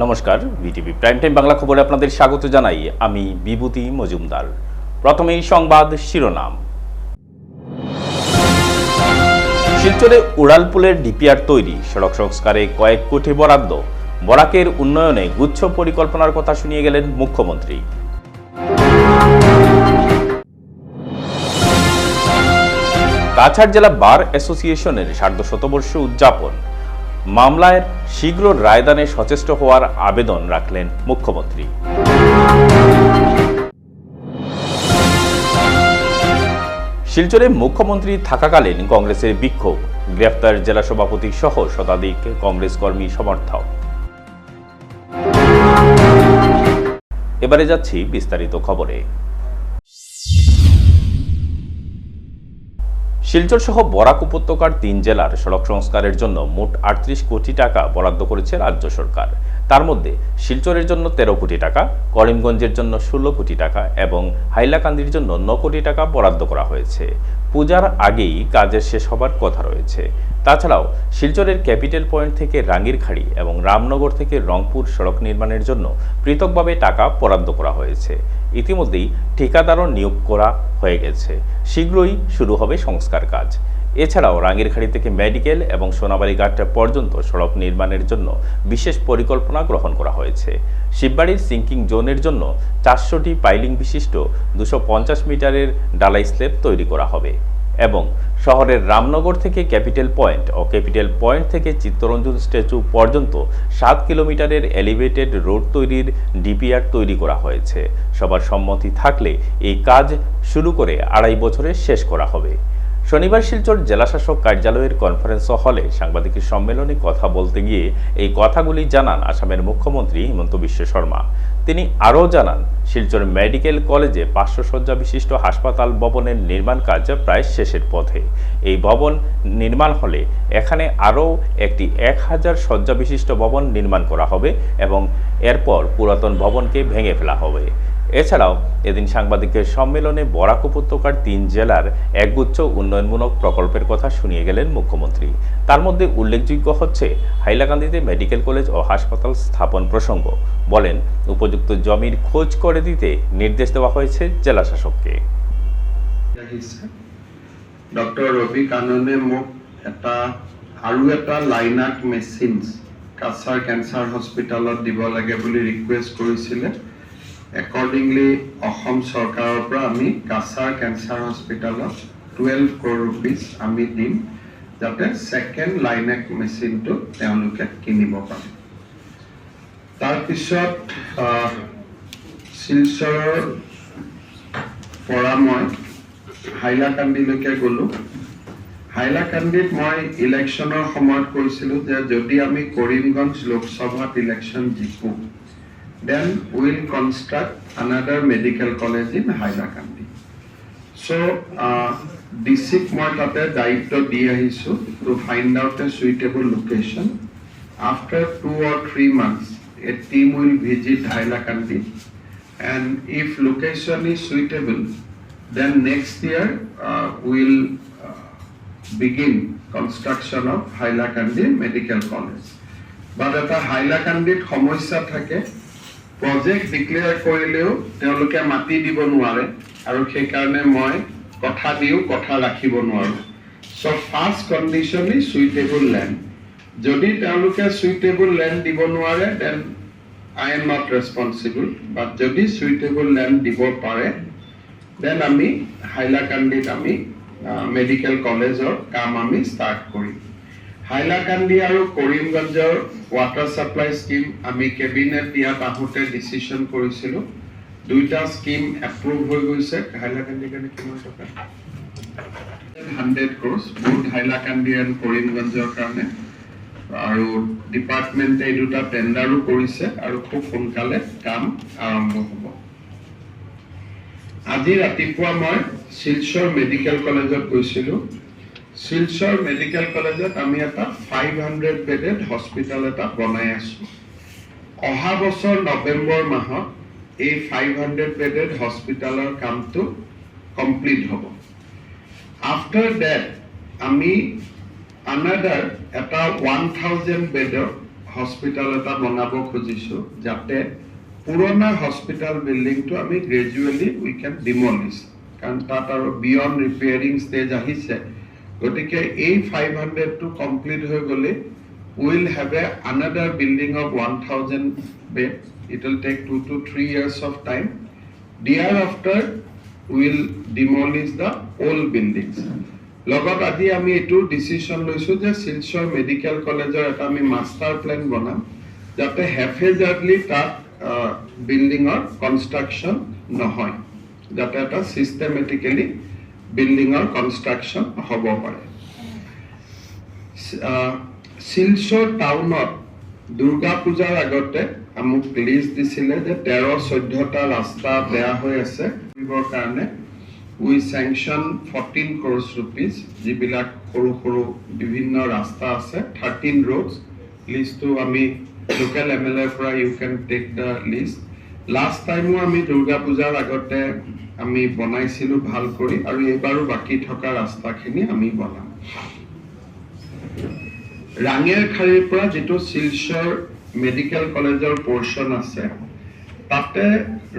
নমস্কার, BTV prime time Bangla খবরে আপনাদের স্বাগত জানাই। আমি বিভূতি মজুমদার। প্রথমেই সংবাদ শিরোনাম। শিলচরে উড়ালপুলের ডিপিআর তৈরি, সড়ক সংস্কারে কয়েক কোটি বরাদ্দ, বরাকের উন্নয়নে গুচ্ছ পরিকল্পনার কথা শুনিয়ে গেলেন মুখ্যমন্ত্রী। কাছাড় জেলা বার অ্যাসোসিয়েশনের সার্ধশতবর্ষ উদযাপন, মামলায় শীঘ্র রায়দানে সচেষ্ট হওয়ার আবেদন রাখলেন মুখ্যমন্ত্রী। শিলচরে মুখ্যমন্ত্রী থাকাকালীন কংগ্রেসের বিক্ষোভ, গ্রেফতার জেলা সভাপতি সহ শতাধিক কংগ্রেস কর্মী সমর্থক। এবারে যাচ্ছি বিস্তারিত খবরে। শিলচর সহ বরাক উপত্যকার ৩ জেলার সড়ক সংস্কারের জন্য মোট ৩৮ কোটি টাকা বরাদ্দ করেছে রাজ্য সরকার। তার মধ্যে শিলচরের জন্য ১৩ কোটি টাকা, করিমগঞ্জের জন্য ১৬ কোটি টাকা এবং হাইলাকান্দির জন্য ৯ কোটি টাকা বরাদ্দ করা হয়েছে। পূজার আগেই কাজের শেষ হবার কথা রয়েছে। তাছাড়াও শিলচরের ক্যাপিটাল পয়েন্ট থেকে রাঙ্গিরখাড়ি এবং রামনগর থেকে রংপুর সড়ক নির্মাণের জন্য পৃথকভাবে টাকা বরাদ্দ করা হয়েছে। ইতিমধ্যেই ঠিকাদারও নিয়োগ করা হয়ে গেছে। শীঘ্রই শুরু হবে সংস্কার কাজ। এছাড়াও রাঙ্গিরখাড়ি থেকে মেডিকেল এবং সোনাবাড়িঘাট পর্যন্ত সড়ক নির্মাণের জন্য বিশেষ পরিকল্পনা গ্রহণ করা হয়েছে। শিববাড়ির সিঙ্কিং জোনের জন্য ৪০০টি পাইলিং বিশিষ্ট ২৫০ মিটারের ডালাই স্ল্যাব তৈরি করা হবে এবং শহরের রামনগর থেকে ক্যাপিটাল পয়েন্ট ও ক্যাপিটাল পয়েন্ট থেকে চিত্তরঞ্জন স্ট্যাচু পর্যন্ত ৭ কিলোমিটারের এলিভেটেড রোড তৈরির ডিপিআর তৈরি করা হয়েছে। সবার সম্মতি থাকলে এই কাজ শুরু করে ২.৫ বছরে শেষ করা হবে। শনিবার শিলচর জেলাশাসক কার্যালয়ের কনফারেন্স হলে সাংবাদিকের সম্মেলনে কথা বলতে গিয়ে এই কথাগুলি জানান আসামের মুখ্যমন্ত্রী হিমন্ত বিশ্ব শর্মা। তিনি আরও জানান, শিলচর মেডিকেল কলেজে ৫০০ শয্যা বিশিষ্ট হাসপাতাল ভবনের নির্মাণ কাজ প্রায় শেষের পথে। এই ভবন নির্মাণ হলে এখানে আরও একটি ১০০০ শয্যা বিশিষ্ট ভবন নির্মাণ করা হবে এবং এরপর পুরাতন ভবনকে ভেঙে ফেলা হবে। এছাড়াও এদিন সাংবাদিকের সম্মেলনে বরাক উপত্যকার ৩ জেলার একগুচ্ছ উন্নয়নমূলক প্রকল্পের কথা শুনিয়ে গেলেন মুখ্যমন্ত্রী। তার মধ্যে উল্লেখযোগ্য হচ্ছে হাইলাকান্দিতে মেডিকেল কলেজ ও হাসপাতাল স্থাপন প্রসঙ্গ। বলেন, উপযুক্ত জমির খোঁজ করে দিতে নির্দেশ দেওয়া হয়েছে জেলা শাসককে। ডক্টর রবি কাননে মোক আৰু এটা লাইনাক মেচিনছ কাছাৰ কেঞ্চাৰ হস্পিটেলত দিব লাগে বুলি ৰিকুৱেষ্ট কৰিছিলে। একৰ্ডিংলি অসম চৰকাৰৰ পৰা আমি কাছাৰ কেঞ্চাৰ হস্পিটেলত 12 crore rupees আমি দিম, যাতে ছেকেণ্ড লাইনেক মেচিনটো তেওঁলোকে কিনিব পাৰে। তাৰপিছত শিলচৰৰ পৰা মই হাইলাকান্দিলৈকে গ'লো। হাইলাকান্দিত মই ইলেকশ্যনৰ সময়ত কৈছিলোঁ যে যদি আমি কৰিমগঞ্জ লোকসভাত election জিকোঁ, then we will construct another medical college in Hailakandi. So DC-ক মই তাতে দায়িত্ব দি আহিছোঁ to find out a suitable location. After 2 or 3 months, a team will visit Hailakandi, and if location is suitable, then next year we'll begin construction of Hailakandi Medical College. But at Hailakandit সমস্যা থাকে, project declare কৰিলেও তেওঁলোকে মাটি দিব নোৱাৰে আৰু সেইকাৰণে মই কথা দিওঁ, কথা ৰাখিব নোৱাৰোঁ। So' first condition is suitable land. যদি তেওঁলোকে সুইটেবল লেণ্ড দিব নোৱাৰে, then I am not responsible. But যদি সুইটেবল লেণ্ড দিব পাৰে, দেন আমি হাইলাকান্দিত আমি মেডিকেল কলেজৰ কাম আমি ষ্টাৰ্ট কৰিম। হাইলাকান্দি আৰু কৰিমগঞ্জৰ ৱাটাৰ ছাপ্লাই স্কিম আমি কেবিনেট ইয়াত আহোঁতে ডিচিশ্যন কৰিছিলোঁ। 2টা স্কিম এপ্ৰুভ হৈ গৈছে। হাইলাকান্দিৰ কাৰণে কিমান টকা? 100 crores বহুত হাইলাকান্দি আৰু কৰিমগঞ্জৰ কাৰণে। আৰু ডিপাৰ্টমেণ্টে এই 2টা টেণ্ডাৰো কৰিছে আৰু খুব সোনকালে কাম আৰম্ভ হ'ব। আজি ৰাতিপুৱা মই শিলচৰ মেডিকেল কলেজত গৈছিলোঁ। শিলচৰ মেডিকেল কলেজত আমি এটা 500 বেডেড হস্পিটেল এটা বনাই আছোঁ। অহা বছৰ নৱেম্বৰ মাহত এই 500 বেডেড হস্পিটেলৰ কামটো কমপ্লিট হ'ব। আফটাৰ ডেট আমি another এটা 1000 বেডৰ হস্পিটাল এটা বনাব খুজিছো যাতে পুৰণা হস্পিটাল বিল্ডিংটো আমি গ্ৰেজুৱেলি উই কেন ডিমলিছ কাৰণ তাত আৰু বিয়ণ্ড ৰিপেয়াৰিং ষ্টেজ আহিছে গতিকে এই 500 টো কমপ্লিট হৈ গ'লে will have a another building of 1000 bed it will take 2 to 3 years of time thereafter will demolish the old buildings লগত আজি আমি এটো ডিসিশন লৈছো যে শিলচৰ মেডিকেল কলেজৰ এটা আমি মাস্টাৰ প্ল্যান বনাম যাতে হেফেজাৰ্ডলি তাত বিল্ডিংৰ কনস্ট্ৰাকশন নহয় যাতে এটা সিস্টেমেটিক্যালি বিল্ডিংৰ কনস্ট্ৰাকশন হ'ব পাৰে শিলচৰ টাউনত দুৰ্গা পূজাৰ আগতে আমুক লিষ্ট দিছিলে যে 13-14টা ৰাস্তা বেয়া হৈ আছে কৰিবৰ কাৰণে we sanction 14 crores rupees jibilak koru koru bibhinno rasta ase 13 roads list to ami local MLA fra you can take the list last time ami durga pujar agote ami bonaisilu bhal kori aru ebaru baki thoka rasta khini ami bonam ranger kharir pura jeto silchor medical college or portion ase তাতে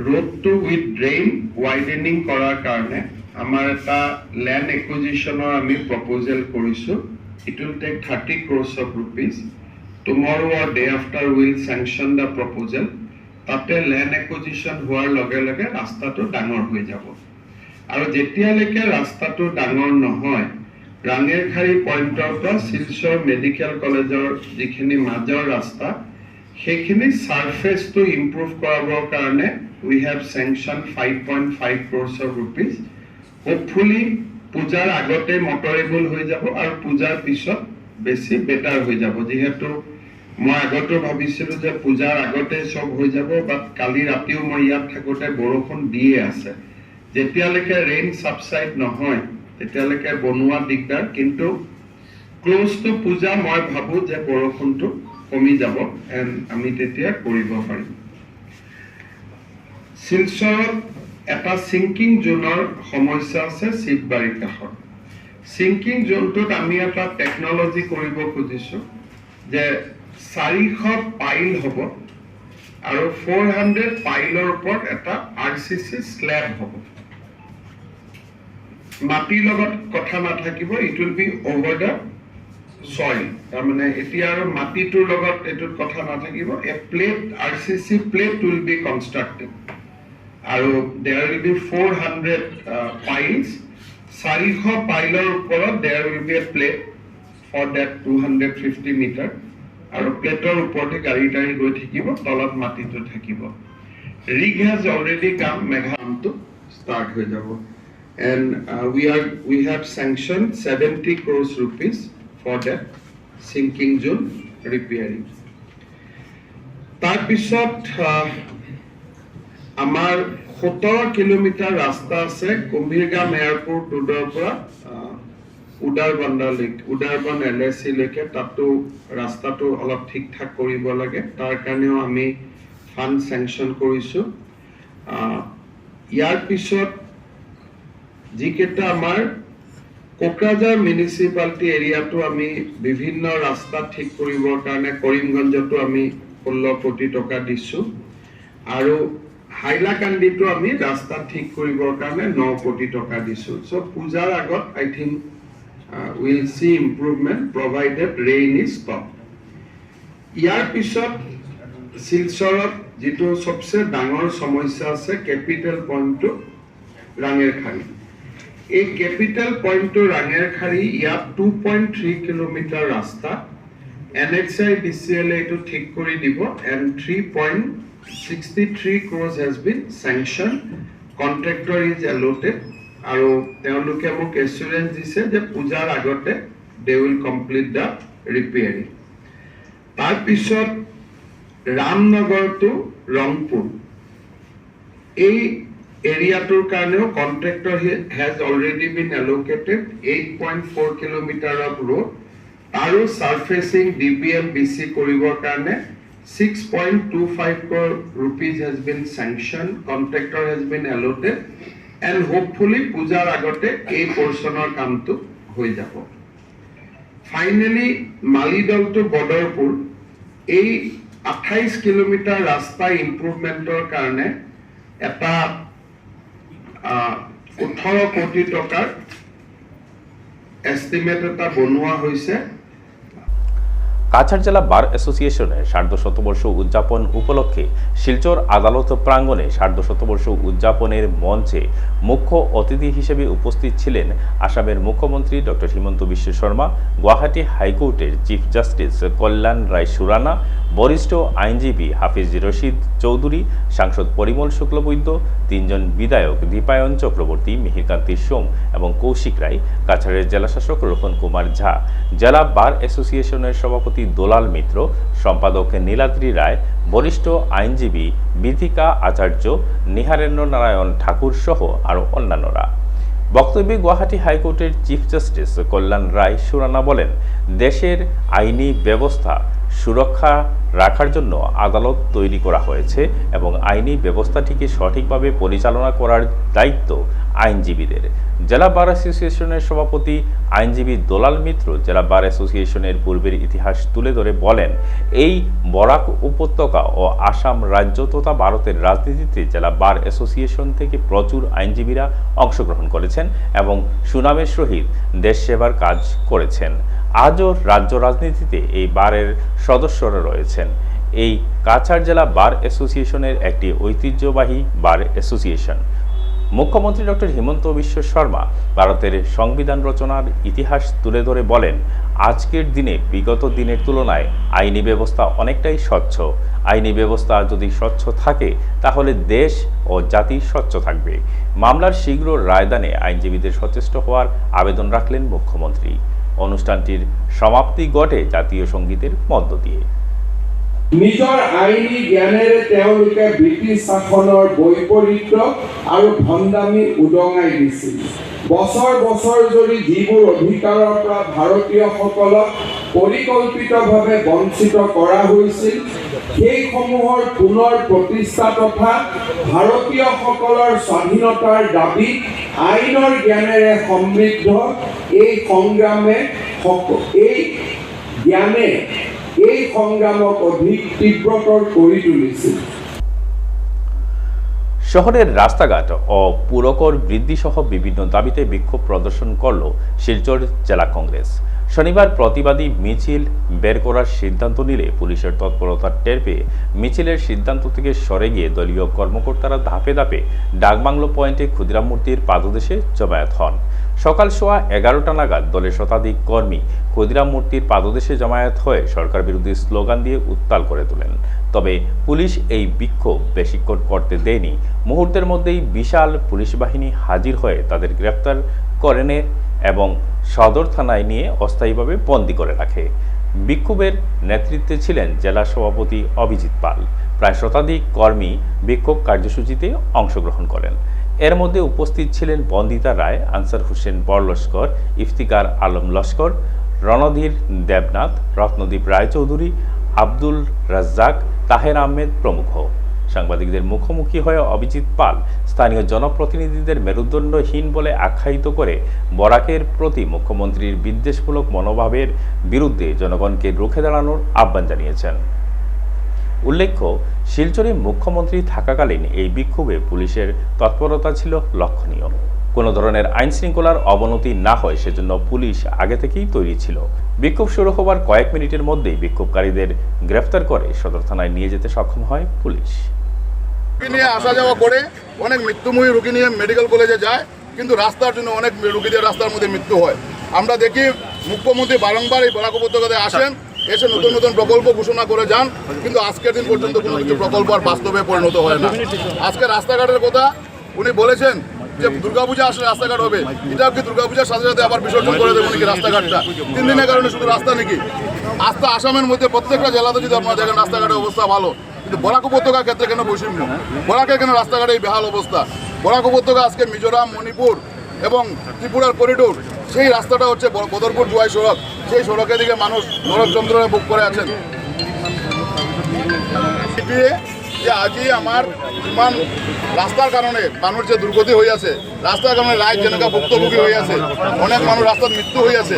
road to with drain widening কৰাৰ কাৰণে আমাৰ এটা land acquisition আমি proposal কৰিছো it will take 30 crores of rupees tomorrow or day after will sanction the proposal তাতে land acquisition হোৱাৰ লগে লগে ৰাস্তাটো ডাঙৰ হৈ যাব আৰু যেতিয়ালৈকে ৰাস্তাটো ডাঙৰ নহয় ৰাঙেৰখাৰী পইণ্টৰ পৰা শিলচৰ মেডিকেল কলেজৰ যিখিনি মাজৰ ৰাস্তা সেইখিনি সাৰফেস to improve কৰাবৰ কাৰণে we have sanctioned 5.5 crores of rupees hopefully পূজাৰ আগতে মটৰেবল হৈ যাব আৰু পূজাৰ পিছত বেছি বেটাৰ হৈ যাব যেহেতু মই আগতে ভাবিছিলো যে পূজাৰ আগতে সব হৈ যাব বাট কালি ৰাতিও মই ইয়াত থাকোতে বৰষুণ দিয়ে আছে যেতিয়ালৈকে ৰেইন সাবসাইড নহয় তেতিয়ালৈকে বনোৱা দিগদাৰ কিন্তু ক্লোজ টু পূজা মই ভাবো যে বৰষুণটো কমি যাব এন্ড আমি তেতিয়া কৰিব পাৰিম শিলচৰত এটা সিঙ্কিং জোনৰ সমস্যা আছে শিৱবাৰী কাষত সিঙ্কিং জোনটোত আমি এটা টেকনলজি কৰিব খুজিছো যে 400 পাইল হ'ব আৰু 400 পাইলৰ ওপৰত এটা আৰসিসি স্ল্যাব হ'ব মাটিৰ লগত কথা নাথাকিব it will be over the soil তাৰমানে এতিয়া আৰু মাটিটোৰ লগত এটোত কথা নাথাকিব a plate RCC plate will be constructed আৰু there will be 400 piles 400 piler ওপৰত there will be a plate for that 250 meter আৰু প্লেটৰ ওপৰতে গাড়ী টাৰি গৈ থাকিব তলত মাটিটো থাকিব rig has already come মেঘামটো start হৈ যাব and we have sanctioned 70 crores rupees for that sinking zone repairing tar pisot amar 17 kilometer rasta ase Kumbhirgam airport roador pura Udarban LSC leke tato rasta to olop thik thak koribo lage tar karneo ami fund sanction korisu yar pisot jiketa amar Kokrajhar municipality এৰিয়াটো আমি বিভিন্ন ৰাস্তা ঠিক কৰিবৰ কাৰণে কৰিমগঞ্জতো আমি 16 কোটি টকা দিছো আৰু হাইলাকান্দিটো আমি ৰাস্তা ঠিক কৰিবৰ কাৰণে 9 কোটি টকা দিছো সো পূজাৰ আগত I think will see improvement provided rain is stop ইয়াৰ পিছত শিলচৰত যেটো সবচে ডাঙৰ সমস্যা আছে ক্যাপিটাল পইণ্টটো ৰাঙেৰখাৰী এই ক্যাপিটাল পইণ্ট টু ৰাঙেৰখাৰী ইয়াত 2.3 কিলোমিটাৰ ৰাস্তা NHI DCL এটো ঠিক কৰি দিব and 3.63 crores has been sanctioned contractor is allotted আৰু তেওঁলোকে মোক এসুৰেন্স দিছে যে পূজাৰ আগতে they will complete the repairing তাৰ পিছত ৰামনগৰ টু ৰংপুৰ এই area to Karneo contractor has already been allocated 8.4 kilometer of road. Aru surfacing DBM BC Koribor Karne 6.25 crore rupees has been sanctioned. Contractor has been allotted and hopefully Pujar Agote a portion or come to Hoijako. Finally, Malidal to Bodarpur এই 28 kilometre ৰাস্তা ইম্প্ৰুভমেণ্টৰ কাৰণে এটা 18 কোটি টকাৰ estimate এটা বনোৱা হৈছে। কাছাড় জেলা বার অ্যাসোসিয়েশনের সার্ধশতবর্ষ উদযাপন উপলক্ষে শিলচর আদালত প্রাঙ্গণে সার্ধশতবর্ষ উদযাপনের মঞ্চে মুখ্য অতিথি হিসেবে উপস্থিত ছিলেন আসামের মুখ্যমন্ত্রী ডক্টর হিমন্ত বিশ্ব শর্মা, গুয়াহাটি হাইকোর্টের চিফ জাস্টিস কল্যাণ রায় সুরানা, বরিষ্ঠ আইনজীবী হাফিজ রশিদ চৌধুরী, সাংসদ পরিমল শুক্লবৈদ্য, তিনজন বিধায়ক দীপায়ন চক্রবর্তী, মিহিরকান্তি সোম এবং কৌশিক রায়, কাছাড়ের জেলাশাসক রোহন কুমার ঝা, জেলা বার অ্যাসোসিয়েশনের সভাপতি দোলাল মিত্র, সম্পাদক নীলাদ্রি রায়, বরিষ্ঠ আইনজীবী বিধিকা আচার্য, নিহারেন্দ্র নারায়ণ ঠাকুর সহ আরও অন্যান্যরা। বক্তব্যে গুয়াহাটি হাইকোর্টের চিফ জাস্টিস কল্যাণ রায় সুরানা বলেন, দেশের আইনি ব্যবস্থা সুরক্ষা রাখার জন্য আদালত তৈরি করা হয়েছে এবং আইনি ব্যবস্থাটিকে সঠিকভাবে পরিচালনা করার দায়িত্ব আইনজীবীদের। জেলা বার অ্যাসোসিয়েশনের সভাপতি আইনজীবী দোলাল মিত্র জেলা বার অ্যাসোসিয়েশনের পূর্বের ইতিহাস তুলে ধরে বলেন, এই বরাক উপত্যকা ও আসাম রাজ্য তথা ভারতের রাজনীতিতে জেলা বার অ্যাসোসিয়েশন থেকে প্রচুর আইনজীবীরা অংশগ্রহণ করেছেন এবং সুনামের সহিত দেশ সেবার কাজ করেছেন। আজও রাজ্য রাজনীতিতে এই বারের সদস্যরা রয়েছেন। এই কাছাড় জেলা বার অ্যাসোসিয়েশনের একটি ঐতিহ্যবাহী বার অ্যাসোসিয়েশন। মুখ্যমন্ত্রী ডক্টর হিমন্ত বিশ্ব শর্মা ভারতের সংবিধান রচনার ইতিহাস তুলে ধরে বলেন, আজকের দিনে বিগত দিনের তুলনায় আইনি ব্যবস্থা অনেকটাই স্বচ্ছ। আইনি ব্যবস্থা যদি স্বচ্ছ থাকে তাহলে দেশ ও জাতি স্বচ্ছ থাকবে। মামলার শীঘ্র রায়দানে আইনজীবীদের সচেষ্ট হওয়ার আবেদন রাখলেন মুখ্যমন্ত্রী। অনুষ্ঠানটির সমাপ্তি ঘটে জাতীয় সঙ্গীতের মধ্য দিয়ে। নিজৰ আইনী জ্ঞানেৰে তেওঁলোকে ব্ৰিটিছ শাসনৰ বৈপৰীত্য আৰু ভণ্ডামি উদঙাই দিছিল। বছৰ বছৰ ধৰি যিবোৰ অধিকাৰৰ পৰা ভাৰতীয়সকলক পৰিকল্পিতভাৱে বঞ্চিত কৰা হৈছিল, সেইসমূহৰ পুনৰ প্ৰতিষ্ঠা তথা ভাৰতীয়সকলৰ স্বাধীনতাৰ দাবী আইনৰ জ্ঞানেৰে সমৃদ্ধ এই সংগ্ৰামে এই জ্ঞানে এই সংগ্রামক অধিক তীব্রতর করে তুলেছে। শহরের রাস্তাঘাট ও পুরকর বৃদ্ধি সহ বিভিন্ন দাবিতে বিক্ষোভ প্রদর্শন করল শিলচর জেলা কংগ্রেস। শনিবার প্রতিবাদী মিছিল বের করার সিদ্ধান্ত নিলে পুলিশের তৎপরতা টের পেয়ে মিছিলের সিদ্ধান্ত থেকে সরে গিয়ে দলীয় কর্মকর্তারা ধাপে ধাপে ডাকবাংলো পয়েন্টে ক্ষুদিরাম মূর্তির পাদদেশে জমায়েত হন। সকাল সোয়া ১১টা নাগাদ দলের শতাধিক কর্মী ক্ষুদিরাম মূর্তির পাদদেশে জমায়েত হয়ে সরকার বিরোধী স্লোগান দিয়ে উত্তাল করে তোলেন। তবে পুলিশ এই বিক্ষোভ বেশিক্ষণ করতে দেয়নি। মুহূর্তের মধ্যেই বিশাল পুলিশ বাহিনী হাজির হয়ে তাদের গ্রেপ্তার করে নেয় এবং সদর থানায় নিয়ে অস্থায়ীভাবে বন্দী করে রাখে। বিক্ষোভের নেতৃত্বে ছিলেন জেলা সভাপতি অভিজিৎ পাল। প্রায় শতাধিক কর্মী বিক্ষোভ কার্যসূচিতে অংশগ্রহণ করেন। এর মধ্যে উপস্থিত ছিলেন বন্দিতা রায়, আনসার হোসেন বড়লস্কর, ইফতিকার আলম লস্কর, রণধীর দেবনাথ, রত্নদীপ রায়চৌধুরী, আব্দুল রাজ্জাক, তাহের আহমেদ প্রমুখ। সাংবাদিকদের মুখোমুখি হয়ে অভিজিৎ পাল স্থানীয় জনপ্রতিনিধিদের মেরুদণ্ডহীন বলে আখ্যায়িত করে বরাকের প্রতি মুখ্যমন্ত্রীর বিদ্বেষমূলক মনোভাবের বিরুদ্ধে জনগণকে রুখে দাঁড়ানোর আহ্বান জানিয়েছেন। উল্লেখ্য, শিলচরে মুখ্যমন্ত্রী থাকাকালীন এই বিক্ষোভে পুলিশের তৎপরতা ছিল লক্ষণীয়। কোনো ধরনের আইন শৃঙ্খলার অবনতি না হয় সেজন্য পুলিশ আগে থেকেই তৈরি ছিল। বিক্ষোভ শুরু হওয়ার কয়েক মিনিটের মধ্যেই বিক্ষোভকারীদের গ্রেফতার করে সদর থানায় নিয়ে যেতে সক্ষম হয় পুলিশ। নিয়ে আসা যাওয়া করে অনেক মৃত্যুময়ী রোগী নিয়ে মেডিকেল কলেজে যায়, কিন্তু রাস্তার জন্য অনেক রোগীদের রাস্তার মধ্যে মৃত্যু হয়। আমরা দেখি মুখ্যমন্ত্রী বারংবার এই বরাক উপত্যকাতে আসেন, এসে নতুন নতুন প্রকল্প ঘোষণা করে যান, কিন্তু আজকের দিন পর্যন্ত কোনো কিছু প্রকল্প আর বাস্তবে পরিণত হয় না। আজকে রাস্তাঘাটের কথা উনি বলেছেন যে দুর্গাপূজা আসলে রাস্তাঘাট হবে, এটাও কি দুর্গাপূজার সাথে সাথে আবার বিসর্জন করে দেবো নাকি রাস্তাঘাটটা? 3 দিনের কারণে শুধু রাস্তা নাকি? আস্থা আসামের মধ্যে প্রত্যেকটা জেলাতে যদি আপনারা দেখেন রাস্তাঘাটের অবস্থা ভালো, কিন্তু বরাক উপত্যকার ক্ষেত্রে কেন বৈষম্য? বরাকের কেন রাস্তাঘাটে এই বেহাল অবস্থা? বরাক উপত্যকা আজকে মিজোরাম, মণিপুর এবং ত্রিপুরার করিডোর, সেই রাস্তাটা হচ্ছে বদরপুর জুয়াই সড়ক। সেই সড়কের দিকে মানুষ নরক যন্ত্রণায় বুক করে আছেন। যে আজি আমার ইমান রাস্তার কারণে মানুষ যে দুর্গতি হয়ে আছে, রাস্তার কারণে রায় যেনেকা ভুক্তভোগী হয়ে আছে, অনেক মানুষ রাস্তার মৃত্যু হয়ে আছে।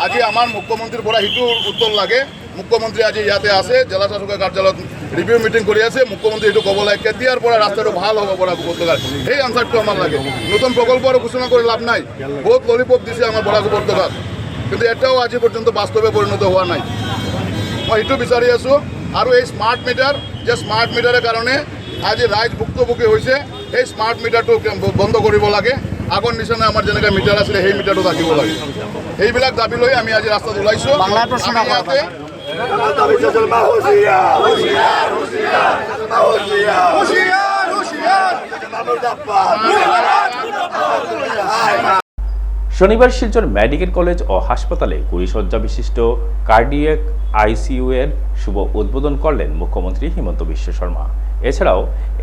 আজি আমার মুখ্যমন্ত্রীর পরা হিটু উত্তর লাগে মুখ্যমন্ত্ৰী আজি ইয়াতে আছে, জিলা শাসকৰ কাৰ্যালয়ত ৰিভিউ মিটিং কৰি আছে। মুখ্যমন্ত্ৰী এইটো ক'ব লাগে কেতিয়াৰ পৰা ৰাস্তাটো ভাল হ'ব বৰাক উপত্যকাৰ, সেই আনচাৰটো আমাৰ লাগে। নতুন প্ৰকল্প আৰু ঘোষণা কৰি লাভ নাই, বহুত ললিপপ দিছে আমাৰ বৰাক উপত্যকাত, কিন্তু এটাও আজি পৰ্যন্ত বাস্তৱে পৰিণত হোৱা নাই। মই সেইটো বিচাৰি আছোঁ। আৰু এই স্মাৰ্ট মিটাৰ, যে স্মাৰ্ট মিটাৰৰ কাৰণে আজি ৰাইজ ভুক্তভোগী হৈছে, সেই স্মাৰ্ট মিটাৰটো বন্ধ কৰিব লাগে। আগৰ নিচিনা আমাৰ যেনেকৈ মিটাৰ আছিলে সেই মিটাৰটো ৰাখিব লাগে। সেইবিলাক দাবী লৈ আমি আজি ৰাস্তাত ওলাইছোঁ। আমি ইয়াতে শনিবার শিলচর মেডিকেল কলেজ ও হাসপাতালে 20 শয্যা বিশিষ্ট কার্ডিয়াক আইসিইউ এর শুভ উদ্বোধন করলেন মুখ্যমন্ত্রী হিমন্ত বিশ্ব শর্মা। এছাড়াও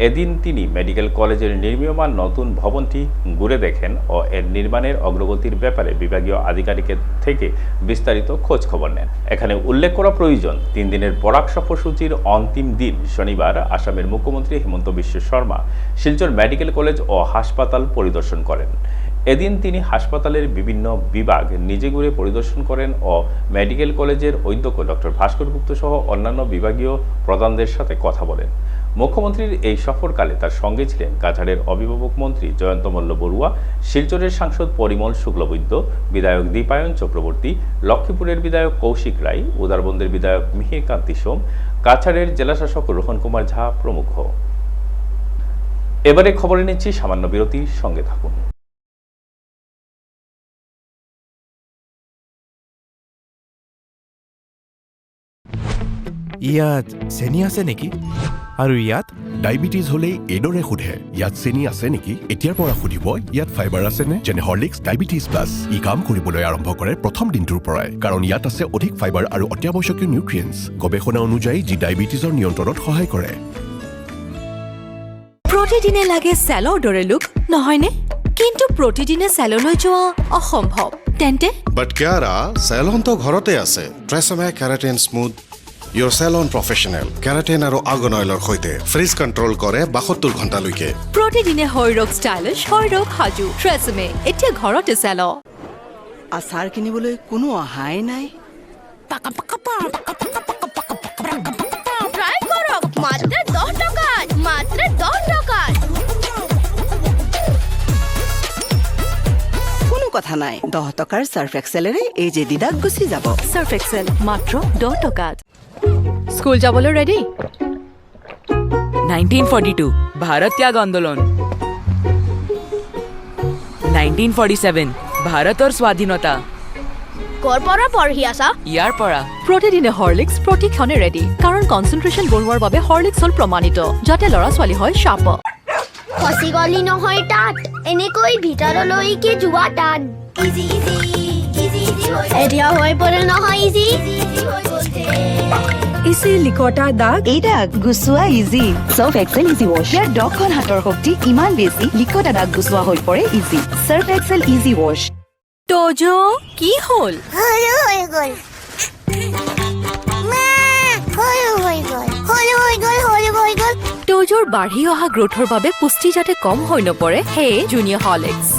এদিন তিনি মেডিকেল কলেজের নির্মীয়মান নতুন ভবনটি ঘুরে দেখেন ও এর নির্মাণের অগ্রগতির ব্যাপারে বিভাগীয় আধিকারিকের থেকে বিস্তারিত খোঁজ খবর নেন। এখানে উল্লেখ করা প্রয়োজন, 3 দিনের বরাক সফরসূচির অন্তিম দিন শনিবার আসামের মুখ্যমন্ত্রী হিমন্ত বিশ্ব শর্মা শিলচর মেডিকেল কলেজ ও হাসপাতাল পরিদর্শন করেন। এদিন তিনি হাসপাতালের বিভিন্ন বিভাগ নিজে ঘুরে পরিদর্শন করেন ও মেডিকেল কলেজের অধ্যক্ষ ডক্টর ভাস্কর গুপ্ত সহ অন্যান্য বিভাগীয় প্রধানদের সাথে কথা বলেন। মুখ্যমন্ত্রীর এই সফরকালে তার সঙ্গে ছিলেন কাছাড়ের অভিভাবক মন্ত্রী জয়ন্ত মল্ল বড়ুয়া, শিলচরের সাংসদ পরিমল শুক্লবৈদ্য, বিধায়ক দীপায়ন চক্রবর্তী, লক্ষ্মীপুরের বিধায়ক কৌশিক রায়, উদারবন্দের বিধায়ক মিহির কান্তি সোম, কাছাড়ের জেলাশাসক রোহন কুমার ঝা প্রমুখ। এবারে খবরে নিচ্ছি সামান্য বিরতির সঙ্গে থাকুন। ইয়াত চেনি আছে নেকি? আৰু ইয়াত ডায়েবেটিছ হ'লেই এইদৰে সোধে, ইয়াত চেনি আছে নেকি? এতিয়াৰ পৰা সুধিব ইয়াত ফাইবাৰ আছেনে? যেনে হৰলিক্স ডায়েবেটিছ প্লাছ। ই কাম কৰিবলৈ আৰম্ভ কৰে প্ৰথম দিনটোৰ পৰাই, কাৰণ ইয়াত আছে অধিক ফাইবাৰ আৰু অত্যাৱশ্যকীয় নিউট্ৰিয়েণ্টছ, গৱেষণা অনুযায়ী যি ডায়েবেটিছৰ নিয়ন্ত্ৰণত সহায় কৰে। প্ৰতিদিনে লাগে চেলৰ দৰে লুক, নহয়নে? কিন্তু প্ৰতিদিনে চেললৈ যোৱা অসম্ভৱ। তেন্তে বাট কিয়াৰা চেলন তো ঘৰতে আছে। ট্ৰেছমে কেৰাটিন স্মুথ ইয়ৰ চেলন প্ৰফেশ্যনেল কেৰাটিন আৰু আৰ্গন অইলৰ সৈতে ফ্ৰিজ কণ্ট্ৰল কৰে 72 ঘণ্টালৈকে। প্ৰতিদিনে শৰীৰক ষ্টাইলিছ, শৰীৰক সাজু। ট্ৰেছমে এতিয়া ঘৰতে চেল। আচাৰ কিনিবলৈ কোনো অহাই নাই। ট্রাই করো মাত্র 10 টাকা, মাত্র 10 টাকা। কোনো কথা নাই, 10 টকাৰ সাৰ্ফ এক্সেলেৰে এই যে দিদাক গুচি যাব। সাৰ্ফ এক্সেল মাত্ৰ 10 টকাত। স্কুল যাবলৈ ৰেডি? 1942 ভাৰত ত্যাগ আন্দোলন, 1947 ভাৰতৰ স্বাধীনতা। কৰ পৰা পঢ়ি আছা? ইয়াৰ পৰা প্ৰতিদিনে হৰলিক্স প্ৰতিক্ষণে ৰেডি, কাৰণ কনচেন্ট্ৰেশ্যন বঢ়োৱাৰ বাবে হৰলিক্স হ'ল প্ৰমাণিত, যাতে ল'ৰা ছোৱালী হয় শাৰ্প। খসি গলি নহয় তাত, এনেকৈ ভিতৰলৈকে যোৱা টান। ইজি ইজি ইজি ইজি এতিয়া হৈ পৰে নহয় ইজি ইজি হৈ গৈছে। ইজি লিকটা দাগ, এই দাগ গুচোৱা easy. Surf Excel easy wash. ইয়াৰ 10খন হাতৰ শক্তি ইমান বেছি, লিকটা দাগ গুচোৱা হৈ পৰে easy. Surf Excel easy wash. তোজো কি হ'ল? হলো হৈ গল মা, হলো হৈ গল হলো হৈ গল হলো হৈ গল। তোজোৰ বাঢ়ি অহা গ্ৰোথৰ বাবে পুষ্টি যাতে কম হৈ নপৰে, সেয়ে জুনিয়ৰ হৰলিক্স।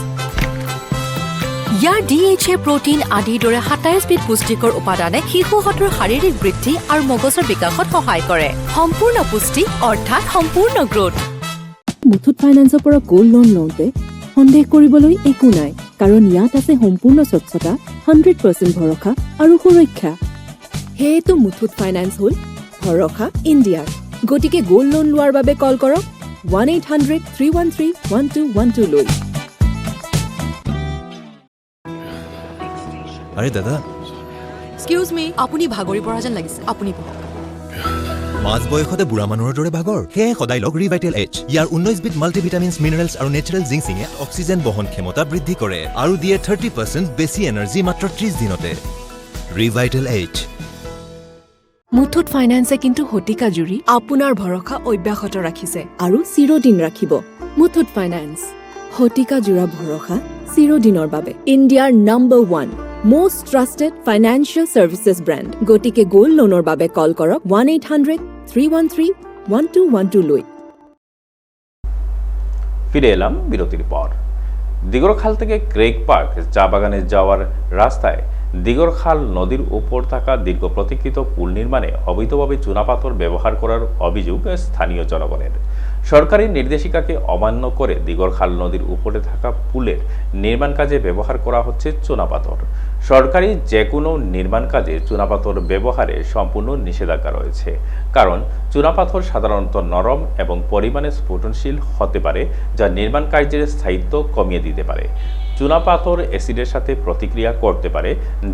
ইয়াৰ DHA প্ৰটিন আদিৰ দৰে 27 বিধ পুষ্টিকৰ উপাদানে শিশুহঁতৰ শাৰীৰিক বৃদ্ধি আৰু মগজৰ বিকাশত সহায় কৰে। সম্পূৰ্ণ পুষ্টি অৰ্থাৎ সম্পূৰ্ণ গ্ৰোথ। মুথুত ফাইনেন্সৰ পৰা গোল্ড লোন লওঁতে সন্দেহ কৰিবলৈ একো নাই, কাৰণ ইয়াত আছে সম্পূৰ্ণ স্বচ্ছতা, 100% ভৰসা আৰু সুৰক্ষা। সেয়েতো মুথুত ফাইনেন্স হ'ল ভৰসা ইণ্ডিয়াৰ। গতিকে গোল্ড লোন লোৱাৰ বাবে কল কৰক 1-800-313-1212 লৈ। আৰে দাদা, এক্সকিউজ মি, আপুনি ভাগৰি পৰা যেন লাগিছে, আপুনি বহক। মাজ বয়সতে বুঢ়া মানুহৰ দৰে ভাগৰ, সেয়ে সদায় লগ ৰিভাইটেল এইচ। ইয়াৰ 19 বিধ মাল্টিভিটামিনছ, মিনাৰেলছ আৰু নেচাৰেল জিংচিঙে অক্সিজেন বহন ক্ষমতা বৃদ্ধি কৰে আৰু দিয়ে 30% বেছি এনাৰ্জি মাত্ৰ 30 দিনতে। ৰিভাইটেল এইচ। মুথুত ফাইনেন্সে কিন্তু শতিকা জুৰি আপোনাৰ ভৰসা অব্যাহত ৰাখিছে আৰু চিৰদিন ৰাখিব। মুথুত ফাইনেন্স, শতিকা জোৰা ভৰসা চিৰদিনৰ বাবে। ইণ্ডিয়াৰ number 1 most trusted financial services brand. গতিকে গোল্ড লোনৰ বাবে কল কৰক 1-800-313-1212 লৈ। ফিরে এলাম বিরতির পর। দিগরখাল থেকে ক্রেগ পার্ক চা বাগানে যাওয়ার রাস্তায় দিগরখাল নদীর উপর থাকা দীর্ঘ প্রতীক্ষিত পুল নির্মাণে অবৈধভাবে চুনাপাথর ব্যবহার করার অভিযোগ স্থানীয় জনগণের। সরকারি নির্দেশিকাকে অমান্য করে দিগরখাল নদীর উপরে থাকা পুলের নির্মাণ কাজে ব্যবহার করা হচ্ছে চুনাপাথর। সরকারি যে কোনো নির্মাণ কাজে চুনাপাথর ব্যবহারে সম্পূর্ণ নিষেধাজ্ঞা রয়েছে, কারণ চুনাপাথর সাধারণত নরম এবং পরিমাণে স্ফুটনশীল হতে পারে, যা নির্মাণ কার্যের স্থায়িত্ব কমিয়ে দিতে পারে। চুনাপাথর অ্যাসিডের সাথে প্রতিক্রিয়া করতে পারে,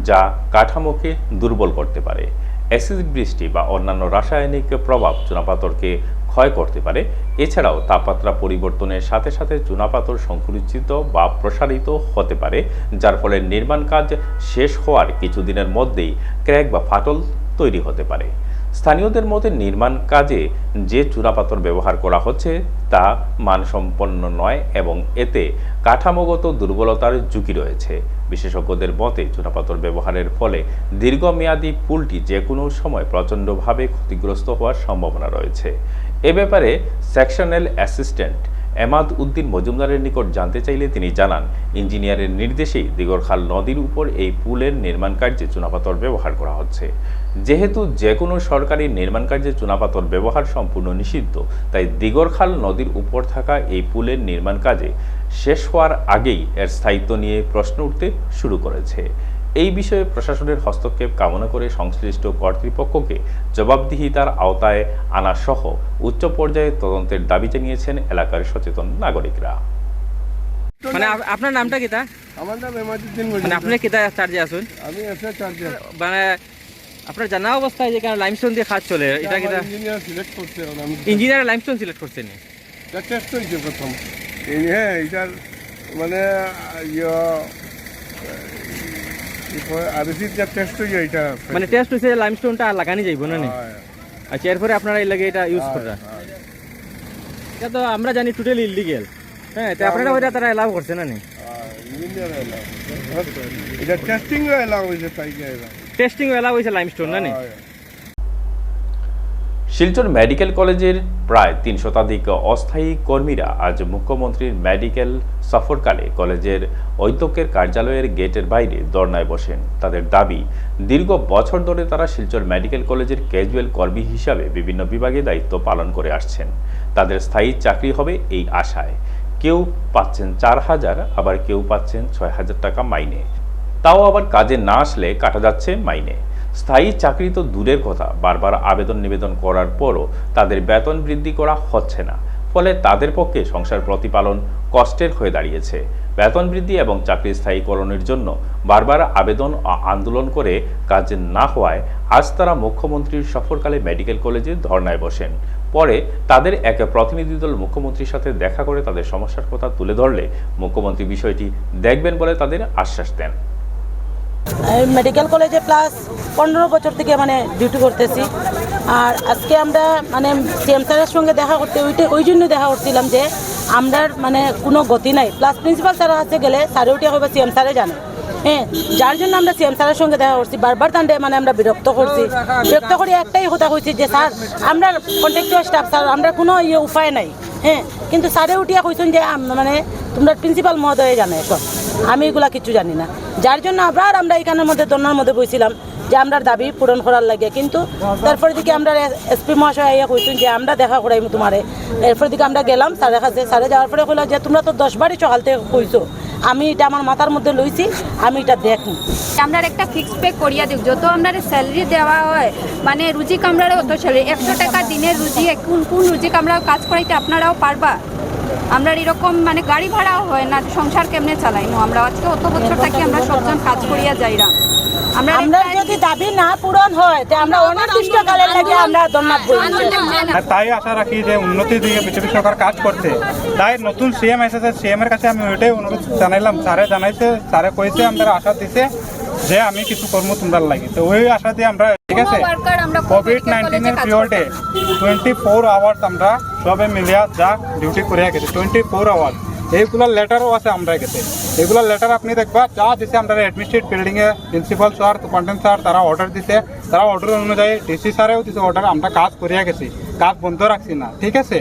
যা কাঠামোকে দুর্বল করতে পারে। অ্যাসিড বৃষ্টি বা অন্যান্য রাসায়নিক প্রভাব চুনাপাথরকে ক্ষয় করতে পারে। এছাড়াও তাপমাত্রা পরিবর্তনের সাথে সাথে চুনাপাথর সংকুচিত বা প্রসারিত হতে পারে, যার ফলে নির্মাণ কাজ শেষ হওয়ার কিছুদিনের মধ্যেই ক্র্যাক বা ফাটল তৈরি হতে পারে। স্থানীয়দের মতে নির্মাণ কাজে যে চুনাপাথর ব্যবহার করা হচ্ছে তা মানসম্পন্ন নয় এবং এতে কাঠামোগত দুর্বলতার ঝুঁকি রয়েছে। বিশেষজ্ঞদের মতে চুনাপাথর ব্যবহারের ফলে দীর্ঘমেয়াদী পুলটি যে কোনো সময় প্রচণ্ডভাবে ক্ষতিগ্রস্ত হওয়ার সম্ভাবনা রয়েছে। এ ব্যাপারে সেকশনাল অ্যাসিস্ট্যান্ট এমাদ উদ্দিন মজুমদারের নিকট জানতে চাইলে তিনি জানান, ইঞ্জিনিয়ারের নির্দেশেই দিগরখাল নদীর উপর এই পুলের নির্মাণ কার্যে চুনাপাথর ব্যবহার করা হচ্ছে। যেহেতু যে কোনো সরকারি নির্মাণ কার্যে চুনাপাথর ব্যবহার সম্পূর্ণ নিষিদ্ধ, তাই দিগরখাল নদীর উপর থাকা এই পুলের নির্মাণ কাজে শেষ হওয়ার আগেই এর স্থায়িত্ব নিয়ে প্রশ্ন উঠতে শুরু করেছে। এই বিষয়ে প্রশাসনের হস্তক্ষেপ কামনা করে সংশ্লিষ্ট কর্তৃপক্ষকে জবাবদিহিতার আওতায় আনা সহ উচ্চ পর্যায়ে তদন্তের দাবি জানিয়েছেন এলাকার সচেতন নাগরিকরা। মানে আপনার নামটা কিতা? আমার নাম এমাদুদ্দিন। মানে আপনি কিতা চার্জে আছেন? আমি এসে চার্জে। মানে আপনার জানা অবস্থায় যে লাইমস্টোন দিয়ে কাজ চলে, এটা কিতা ইঞ্জিনিয়ার সিলেক্ট করছে? ইঞ্জিনিয়ার লাইমস্টোন সিলেক্ট করছেন? এটা টেস্ট হয়েছে প্রথম। হ্যাঁ, এটার মানে আরসির যা টেস্ট হয়েছে এটা মানে টেস্ট হয়েছে লাইমস্টোনটা লাগানি যাইব না নি? আচ্ছা, এরপরে আপনারা এই লাগে এটা ইউজ করা। এটা তো আমরা জানি টোটালি ইলিগেল। হ্যাঁ, তো আপনারা ওইটা তারা এলাও করছে না নি? ইঞ্জিনিয়ার এলাও, এটা টেস্টিং এলাও হয়েছে, তাই টেস্টিং এলাও হয়েছে লাইমস্টোন না নি? শিলচর মেডিকেল কলেজের প্রায় ৩ শতাধিক অস্থায়ী কর্মীরা আজ মুখ্যমন্ত্রীর মেডিকেল সফরকালে কলেজের অধ্যক্ষের কার্যালয়ের গেটের বাইরে ধর্নায় বসেন। তাদের দাবি, দীর্ঘ বছর ধরে তারা শিলচর মেডিকেল কলেজের ক্যাজুয়াল কর্মী হিসাবে বিভিন্ন বিভাগে দায়িত্ব পালন করে আসছেন। তাদের স্থায়ী চাকরি হবে এই আশায়। কেউ পাচ্ছেন ৪,০০০, আবার কেউ পাচ্ছেন ৬,০০০ টাকা মাইনে। তাও আবার কাজে না আসলে কাটা যাচ্ছে মাইনে। স্থায়ী চাকরি তো দূরের কথা, বারবার আবেদন নিবেদন করার পরও তাদের বেতন বৃদ্ধি করা হচ্ছে না। ফলে তাদের পক্ষে সংসার প্রতিপালন কষ্টের হয়ে দাঁড়িয়েছে। বেতন বৃদ্ধি এবং চাকরি স্থায়ীকরণের জন্য বারবার আবেদন ও আন্দোলন করে কাজ না হওয়ায় আজ তারা মুখ্যমন্ত্রীর সফরকালে মেডিকেল কলেজে ধর্নায় বসেন। পরে তাদের এক প্রতিনিধি দল মুখ্যমন্ত্রীর সাথে দেখা করে তাদের সমস্যার কথা তুলে ধরলে মুখ্যমন্ত্রী বিষয়টি দেখবেন বলে তাদের আশ্বাস দেন। মেডিকেল কলেজে প্লাস 15 বছর থেকে মানে ডিউটি করতেছি। আর আজকে আমরা মানে সিএম স্যারের সঙ্গে দেখা করতে ওই জন্য দেখা করছিলাম যে আমরা মানে কোনো গতি নাই। প্লাস প্রিন্সিপাল স্যার কাছে গেলে স্যারে উঠে হবে সিএম স্যারে জানে। হ্যাঁ, যার জন্য আমরা সিএম স্যারের সঙ্গে দেখা করছি। বারবার তান্ডে মানে আমরা বিরক্ত করছি। বিরক্ত করে একটাই কথা কইছি যে স্যার আমরা কন্ট্রাক্টর স্টাফ, স্যার আমরা কোনো উপায় নাই। হ্যাঁ, কিন্তু স্যারে উঠিয়া কইছেন যে মানে তোমরা প্রিন্সিপাল মহোদয় জানে সব, আমি এগুলা কিছু জানি না। যার জন্য আবার আমরা এখানের মধ্যে দন্যার মধ্যে বইছিলাম যে আমরা দাবি পূরণ করার লাগে। কিন্তু তারপরে দিকে আমরা এসপি মহাশয় আইয়া কইছেন যে আমরা দেখা করাই তোমারে। এরপর দিকে আমরা গেলাম স্যারের কাছে। স্যারে যাওয়ার পরে কইল যে তোমরা তো 10 বারই সকাল থেকে কইছো, আমি এটা আমার মাথার মধ্যে লইছি, আমি এটা দেখুন। আমরা একটা ফিক্স পে করিয়া দিই, যত আমরা স্যালারি দেওয়া হয় মানে রুজি কামড়ারে অত স্যালারি 100 টাকা দিনের রুজি। কোন রুজি কামড়াও কাজ করাইতে আপনারাও পারবা? আমরা এরকম মানে গাড়ি ভাড়াও হয় না, সংসার কেমনে চালাইনো? আমরা আজকে অত বছর থাকি আমরা সবজন কাজ করিয়া যাইরা। আমরা যদি দাবি না পূরণ হয় তে আমরা অনির্দিষ্টকালের লাগে আমরা ধন্যবাদ বলি। তাই আশা রাখি যে উন্নতির দিকে বিজেপি সরকার কাজ করছে। তাই নতুন সিএম এসেছে, সিএম এর কাছে আমি ওইটাই অনুরোধ জানাইলাম। স্যারে জানাইছে, স্যারে কইছে আমরা আশা দিছে যে আমি কিছু কর্ম তোমরা লাগি। তো ওই আশা দিয়ে আমরা, ঠিক আছে, কোভিড-19 এর পিরিয়ডে 24 আওয়ার্স আমরা সবে মিলিয়া যা ডিউটি করে গেছে 24 আওয়ার্স। এইগুলোর লেটারও আছে আমরা গেছে। এগুলোর লেটার আপনি দেখবা যা দিছে আমরা অ্যাডমিনিস্ট্রেটিভ বিল্ডিংয়ে প্রিন্সিপাল স্যার, সুপারিনটেন্ডেন্ট স্যার তারা অর্ডার দিছে। তারা অর্ডার অনুযায়ী ডিসি স্যারেও দিছে অর্ডার, আমরা কাজ করিয়া গেছি। কাজ বন্ধ রাখছি না, ঠিক আছে?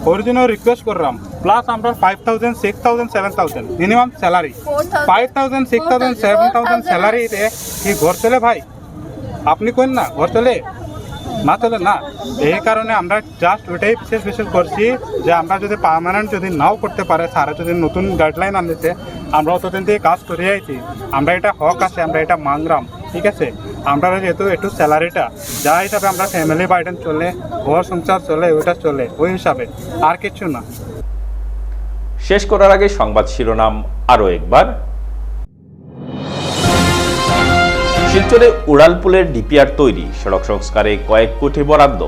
ওর জন্য রিকোয়েস্ট করলাম, প্লাস আমরা 5,000, 6,000, 7,000 মিনিমাম স্যালারি, 5,000, 6,000, 7,000 স্যালারিতে কি ঘর চলে ভাই? আপনি কোন না ঘর চলে না, চলে না। এই কারণে আমরা জাস্ট ওইটাই বিশেষ করছি যে আমরা যদি পার্মানেন্ট যদি নাও করতে পারে, স্যারা যদি নতুন গাইডলাইন আনতেছে, আমরা অতদিন থেকে কাজ করে আইছি, আমরা এটা হক আছে, আমরা এটা মাংরাম, ঠিক আছে? আমরা যেহেতু একটু স্যালারিটা যা হিসাবে আমরা ফ্যামিলি বার্ডেন চলে, ঘর সংসার চলে, ওইটা চলে ওই হিসাবে, আর কিছু না। শেষ করার আগে সংবাদ শিরোনাম আরও একবার। শিলচরে উড়ালপুলের ডিপিআর তৈরি, সড়ক সংস্কারে কয়েক কোটি বরাদ্দ,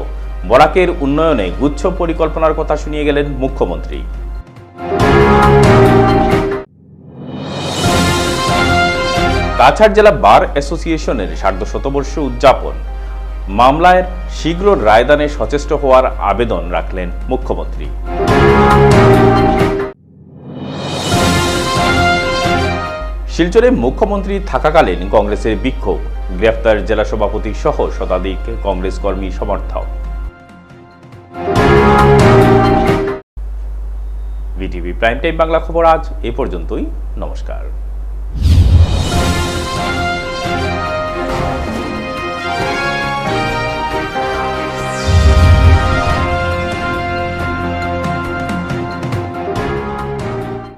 বরাকের উন্নয়নে গুচ্ছ পরিকল্পনার কথা শুনিয়ে গেলেন মুখ্যমন্ত্রী। কাছাড় জেলা বার অ্যাসোসিয়েশনের ১৫০ উদযাপন, মামলায় শীঘ্র রায়দানে সচেষ্ট হওয়ার আবেদন রাখলেন মুখ্যমন্ত্রী। শিলচরে মুখ্যমন্ত্রী থাকাকালীন কংগ্রেসের বিক্ষোভ, গ্রেফতার জেলা সভাপতি সহ শতাধিক কংগ্রেস কর্মী সমর্থক। ভিটিভি প্রাইম টাইম বাংলা খবর আজ এ পর্যন্তই। নমস্কার।